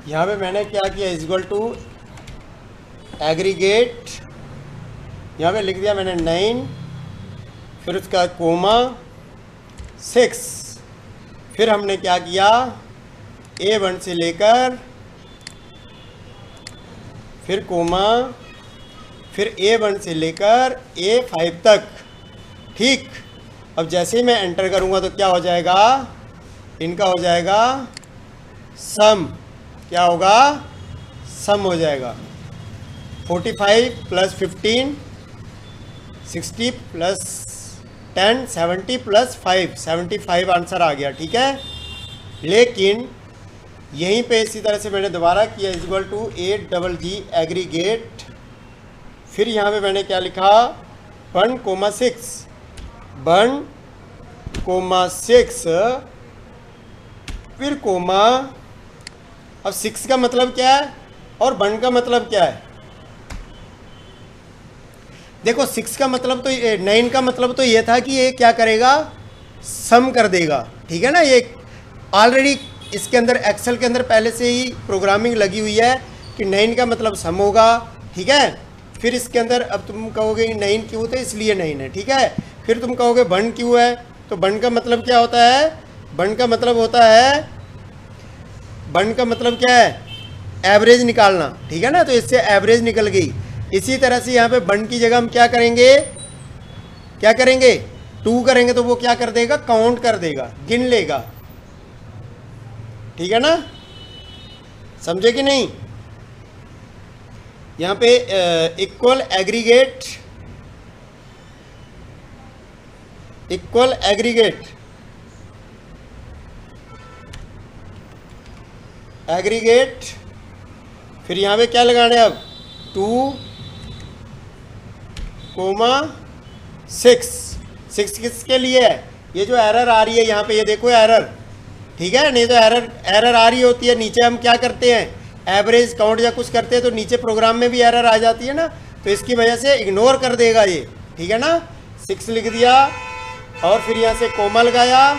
यहाँ पे मैंने क्या किया, इज इक्वल टू एग्रीगेट, यहाँ पे लिख दिया मैंने 9, फिर उसका कोमा 6, फिर हमने क्या किया, A1 से लेकर फिर कोमा, फिर A1 से लेकर A5 तक। ठीक, अब जैसे ही मैं एंटर करूँगा तो क्या हो जाएगा, इनका हो जाएगा सम। क्या होगा, सम हो जाएगा। 45 प्लस 15 60 प्लस 10 70 प्लस 5 75 आंसर आ गया। ठीक है, लेकिन यहीं पे इसी तरह से मैंने दोबारा किया, is equal to 8GG aggregate, फिर यहाँ पे मैंने क्या लिखा 1,6 1,6 फिर कोमा। अब 6 का मतलब क्या है और 1 का मतलब क्या है, देखो 6 का मतलब तो 9 का मतलब तो ये था कि ये क्या करेगा, सम कर देगा। ठीक है ना, ये ऑलरेडी इसके अंदर एक्सेल के अंदर पहले से ही प्रोग्रामिंग लगी हुई है कि 9 का मतलब सम होगा। ठीक है, फिर इसके अंदर अब तुम कहोगे 9 क्यों, तो इसलिए 9 है। ठीक है, फिर तुम कहोगे 1 क्यों है, तो 1 का मतलब क्या होता है, 1 का मतलब होता है, 1 का मतलब क्या है, एवरेज निकालना। ठीक है ना, तो इससे एवरेज निकल गई। इसी तरह से यहाँ पे 1 की जगह हम क्या करेंगे, 2 करेंगे तो वो क्या कर देगा, काउंट कर देगा, गिन लेगा। ठीक है ना, समझे कि नहीं। यहाँ पे इक्वल एग्रीगेट फिर यहाँ पे क्या लगाना है, अब 2,6 किसके लिए है, ये जो एरर आ रही है यहाँ पे, ये देखो एरर। ठीक है, नहीं तो एरर आ रही होती है, नीचे हम क्या करते हैं, एवरेज काउंट या कुछ करते हैं तो नीचे प्रोग्राम में भी एरर आ जाती है ना, तो इसकी वजह से इग्नोर कर देगा ये। ठीक है ना, 6 लिख दिया और फिर यहाँ से कोमा लगाया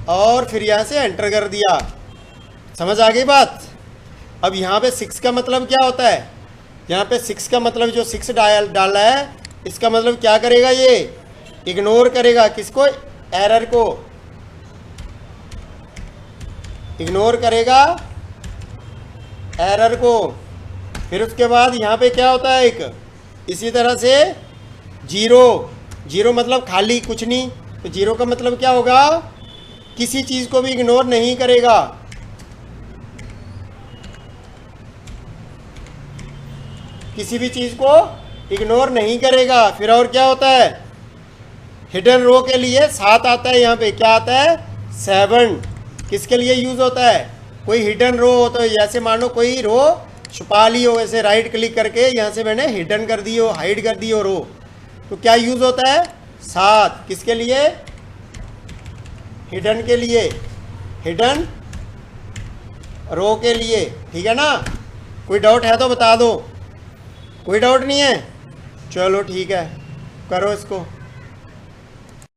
और फिर यहाँ से एंटर कर दिया। समझ आ गई बात। अब यहाँ पे 6 का मतलब क्या होता है, यहाँ पे 6 का मतलब जो 6 डाला है, इसका मतलब क्या करेगा, ये इग्नोर करेगा किसको, एरर को इग्नोर करेगा, एरर को। फिर उसके बाद यहाँ पे क्या होता है, एक इसी तरह से 0 मतलब खाली कुछ नहीं, तो 0 का मतलब क्या होगा, किसी चीज़ को भी इग्नोर नहीं करेगा। किसी भी चीज़ को इग्नोर नहीं करेगा। फिर और क्या होता है, हिडन रो के लिए 7 आता है, यहाँ पे क्या आता है, 7 किसके लिए यूज़ होता है, कोई हिडन रो हो, तो जैसे मानो कोई रो छुपा ली हो, ऐसे राइट क्लिक करके यहाँ से मैंने हिडन कर दी हो, हाइड कर दी हो रो, तो क्या यूज़ होता है, 7 किसके लिए, हिडन के लिए, हिडन रो के लिए। ठीक है ना, कोई डाउट है तो बता दो, कोई डाउट नहीं है, चलो ठीक है, करो इसको।